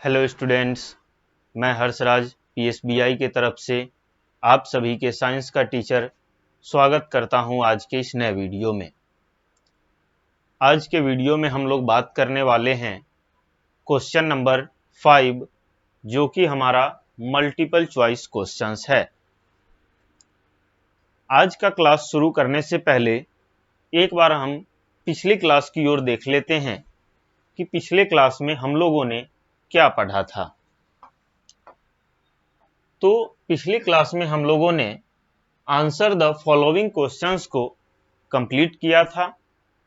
Hello students, मैं हर्षराज पीएसबीआई के तरफ से आप सभी के साइंस का टीचर स्वागत करता हूं आज के इस नए वीडियो में। आज के वीडियो में हम लोग बात करने वाले हैं क्वेश्चन नंबर 5, जो कि हमारा मल्टीपल चॉइस क्वेश्चंस है। आज का क्लास शुरू करने से पहले एक बार हम पिछली क्लास की ओर देख लेते हैं कि पिछले क्लास में हम लोगों ने क्या पढ़ा था। तो पिछली क्लास में हम लोगों ने आंसर द फॉलोइंग क्वेश्चंस को कंप्लीट किया था,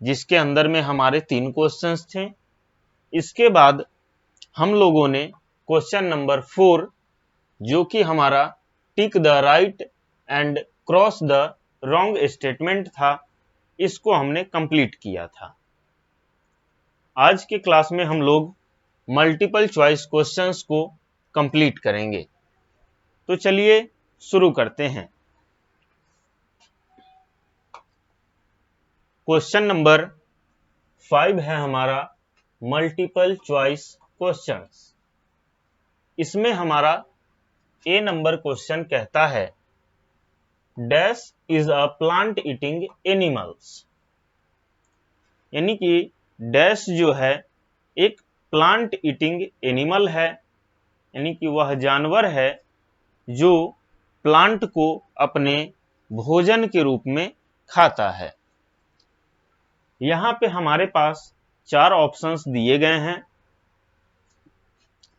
जिसके अंदर में हमारे 3 क्वेश्चंस थे। इसके बाद हम लोगों ने क्वेश्चन नंबर 4, जो कि हमारा tick the right and cross the wrong statement था, इसको हमने कंप्लीट किया था। आज के क्लास में हम लोग मल्टीपल चॉइस क्वेश्चंस को कंप्लीट करेंगे। तो चलिए शुरू करते हैं। क्वेश्चन नंबर 5 है हमारा मल्टीपल चॉइस क्वेश्चंस। इसमें हमारा ए नंबर क्वेश्चन कहता है dash is a plant eating animals, यानी कि डैश जो है एक प्लांट ईटिंग एनिमल है, यानी कि वह जानवर है जो प्लांट को अपने भोजन के रूप में खाता है। यहाँ पे हमारे पास 4 ऑप्शंस दिए गए हैं,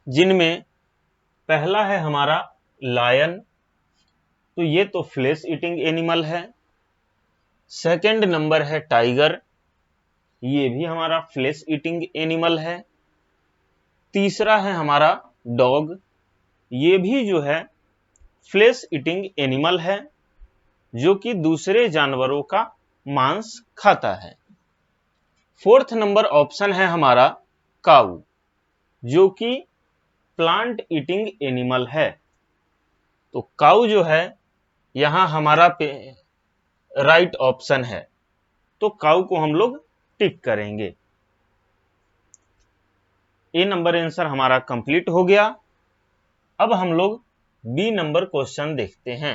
जिनमें पहला है हमारा लायन, तो ये तो फ्लेश ईटिंग एनिमल है। सेकंड नंबर है टाइगर, ये भी हमारा फ्लेश ईटिंग एनिमल है। तीसरा है हमारा डॉग, ये भी जो है फ्लेश ईटिंग एनिमल है, जो कि दूसरे जानवरों का मांस खाता है। फोर्थ नंबर ऑप्शन है हमारा काऊ, जो कि प्लांट ईटिंग एनिमल है। तो काऊ जो है यहां हमारा राइट ऑप्शन है, तो काऊ को हम लोग टिक करेंगे। ए नंबर आंसर हमारा कंप्लीट हो गया। अब हम लोग बी नंबर क्वेश्चन देखते हैं।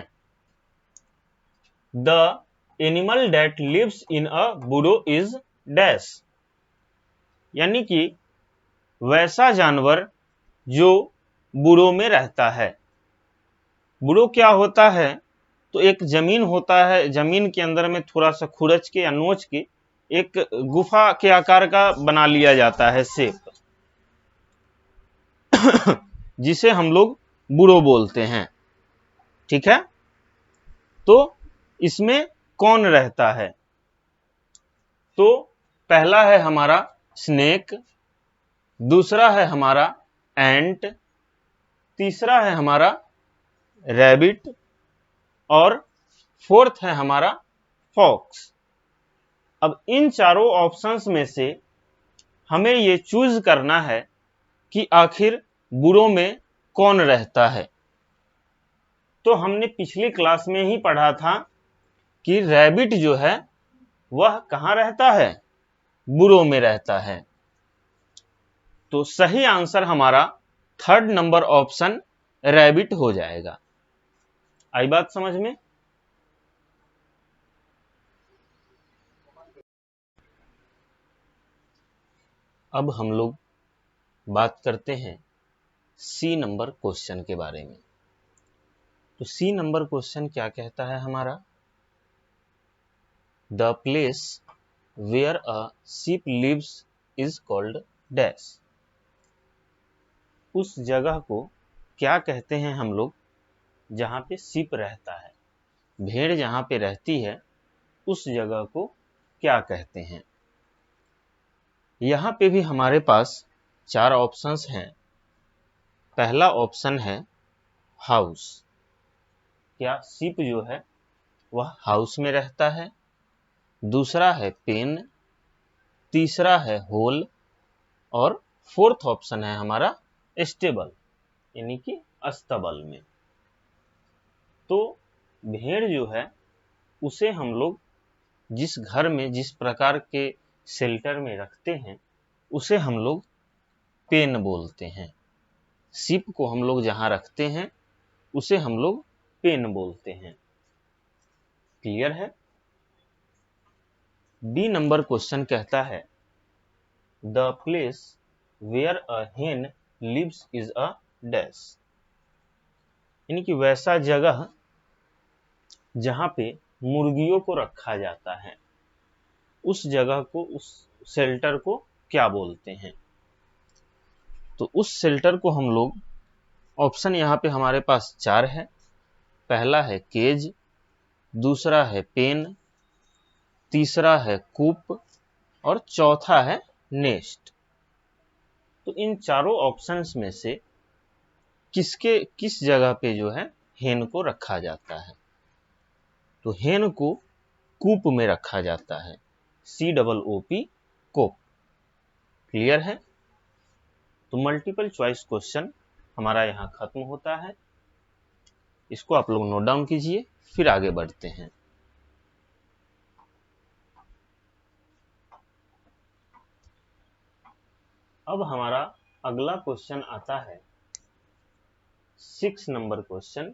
The animal that lives in a burrow is dash, यानी कि वैसा जानवर जो बुरो में रहता है। बुरो क्या होता है? तो एक जमीन होता है, जमीन के अंदर में थोड़ा सा खुरच के या नोच के एक गुफा के आकार का बना लिया जाता है शेप, जिसे हम लोग बुरो बोलते हैं। ठीक है, तो इसमें कौन रहता है? तो पहला है हमारा स्नेक, दूसरा है हमारा एंट, तीसरा है हमारा रैबिट और फोर्थ है हमारा फॉक्स। अब इन चारों ऑप्शंस में से हमें ये चूज करना है कि आखिर बुरो में कौन रहता है। तो हमने पिछली क्लास में ही पढ़ा था कि रैबिट जो है वह कहाँ रहता है? बुरो में रहता है। तो सही आंसर हमारा थर्ड नंबर ऑप्शन रैबिट हो जाएगा। आई बात समझ में? अब हम लोग बात करते हैं सी नंबर क्वेश्चन के बारे में। तो सी नंबर क्वेश्चन क्या कहता है हमारा? The place where a sheep lives is called dash, उस जगह को क्या कहते हैं हम लोग जहां पे शीप रहता है, भेड़ जहां पे रहती है उस जगह को क्या कहते हैं? यहां पे भी हमारे पास 4 ऑप्शंस हैं। पहला ऑप्शन है हाउस, क्या शीप जो है वह हाउस में रहता है। दूसरा है पेन, तीसरा है होल और फोर्थ ऑप्शन है हमारा स्टेबल, यानी कि अस्तबल में। तो भेड़ जो है उसे हम लोग जिस घर में जिस प्रकार के शेल्टर में रखते हैं उसे हम लोग पेन बोलते हैं। शिप को हम लोग जहां रखते हैं उसे हम लोग पेन बोलते हैं। क्लियर है? बी नंबर क्वेश्चन कहता है द प्लेस वेयर अ हेन लिव्स इज अ डैश, यानी कि वैसा जगह जहां पे मुर्गियों को रखा जाता है, उस जगह को, उस शेल्टर को क्या बोलते हैं? तो उस शेल्टर को हम लोग, ऑप्शन यहाँ पे हमारे पास 4 है। पहला है केज, दूसरा है पेन, तीसरा है कूप और चौथा है नेस्ट। तो इन चारों ऑप्शंस में से किस जगह पे जो है हेन को रखा जाता है? तो हेन को कूप में रखा जाता है, COOP, कोप। क्लियर है? तो मल्टीपल चॉइस क्वेश्चन हमारा यहाँ खत्म होता है। इसको आप लोग नोट डाउन कीजिए, फिर आगे बढ़ते हैं। अब हमारा अगला क्वेश्चन आता है 6 number question,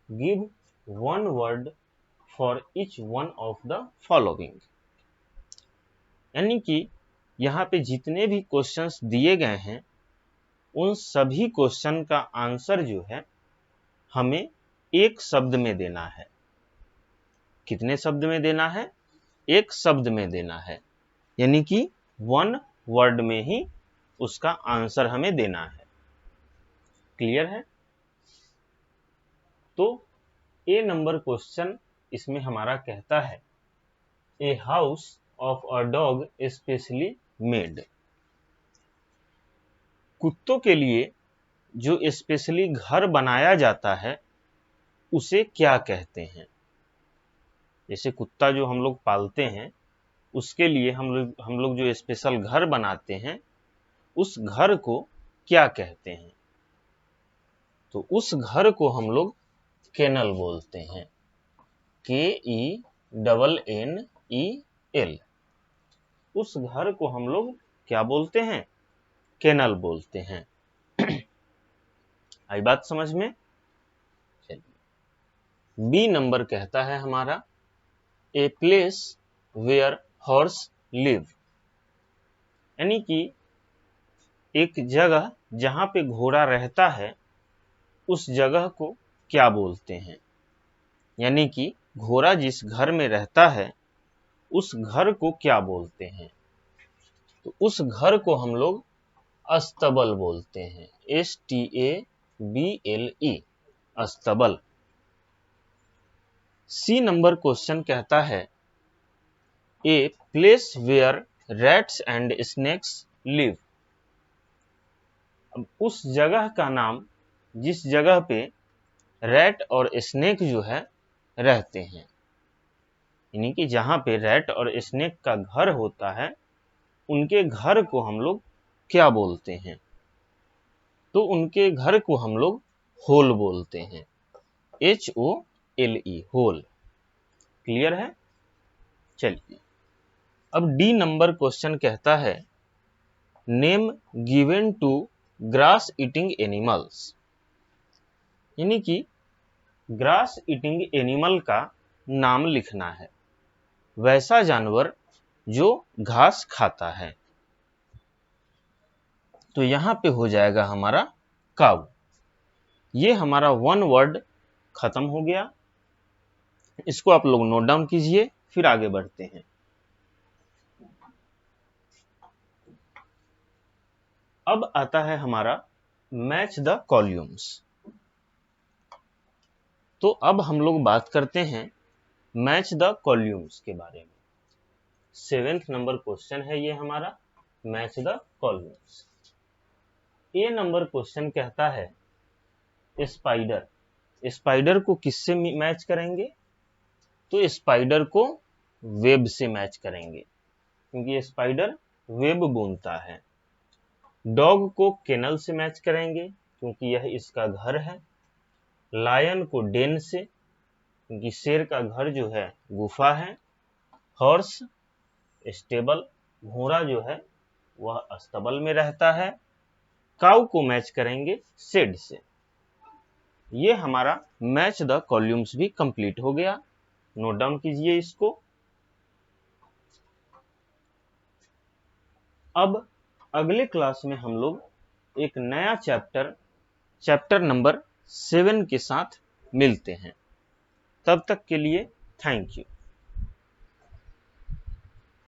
give one word for each one of the following. यानी कि यहाँ पे जितने भी क्वेश्चंस दिए गए हैं उन सभी क्वेश्चन का आंसर जो है हमें एक शब्द में देना है। कितने शब्द में देना है? एक शब्द में देना है, यानी कि वन वर्ड में ही उसका आंसर हमें देना है। क्लियर है? तो ए नंबर क्वेश्चन इसमें हमारा कहता है a house of a dog specially made. कुत्तों के लिए जो स्पेशली घर बनाया जाता है उसे क्या कहते हैं? जैसे कुत्ता जो हम लोग पालते हैं उसके लिए हम लोग जो स्पेशल घर बनाते हैं उस घर को क्या कहते हैं? तो उस घर को हम लोग केनल बोलते हैं, KENNEL। उस घर को हम लोग क्या बोलते हैं? केनल बोलते हैं। आई बात समझ में? चलिए, बी नंबर कहता है हमारा a place where horse live, यानी कि एक जगह जहां पे घोड़ा रहता है उस जगह को क्या बोलते हैं? यानी कि घोड़ा जिस घर में रहता है उस घर को क्या बोलते हैं? तो उस घर को हम लोग अस्तबल बोलते हैं, STABLE, अस्तबल। सी नंबर क्वेश्चन कहता है a place where rats and snakes live. अब उस जगह का नाम जिस जगह पे रैट और स्नेक जो है रहते हैं, यानी कि जहां पे रैट और स्नेक का घर होता है उनके घर को हम लोग क्या बोलते हैं? तो उनके घर को हम लोग होल बोलते हैं, HOLE, होल। क्लियर है? चलिए, अब डी नंबर क्वेश्चन कहता है name given to grass eating animals, यानी कि ग्रास ईटिंग एनिमल का नाम लिखना है, वैसा जानवर जो घास खाता है। तो यहां पे हो जाएगा हमारा काऊ। ये हमारा वन वर्ड खत्म हो गया। इसको आप लोग नोट डाउन कीजिए, फिर आगे बढ़ते हैं। अब आता है हमारा मैच द कॉल्यूम्स। तो अब हम लोग बात करते हैं मैच द कॉल्यूम्स के बारे में। 7th नंबर क्वेश्चन है ये हमारा, match the columns. A number question कहता है स्पाइडर। स्पाइडर को किससे मैच करेंगे? तो स्पाइडर को वेब से मैच करेंगे, क्योंकि स्पाइडर वेब बुनता है। डॉग को केनल से मैच करेंगे क्योंकि यह इसका घर है। लायन को डेन से, क्योंकि शेर का घर जो है गुफा है। हॉर्स स्टेबल, घोड़ा जो है वह अस्तबल में रहता है। काउ को मैच करेंगे सेड से। ये हमारा मैच द कॉल्यूम्स भी कंप्लीट हो गया। नोट डाउन कीजिए इसको। अब अगले क्लास में हम लोग एक नया चैप्टर नंबर 7 के साथ मिलते हैं। तब तक के लिए थैंक यू।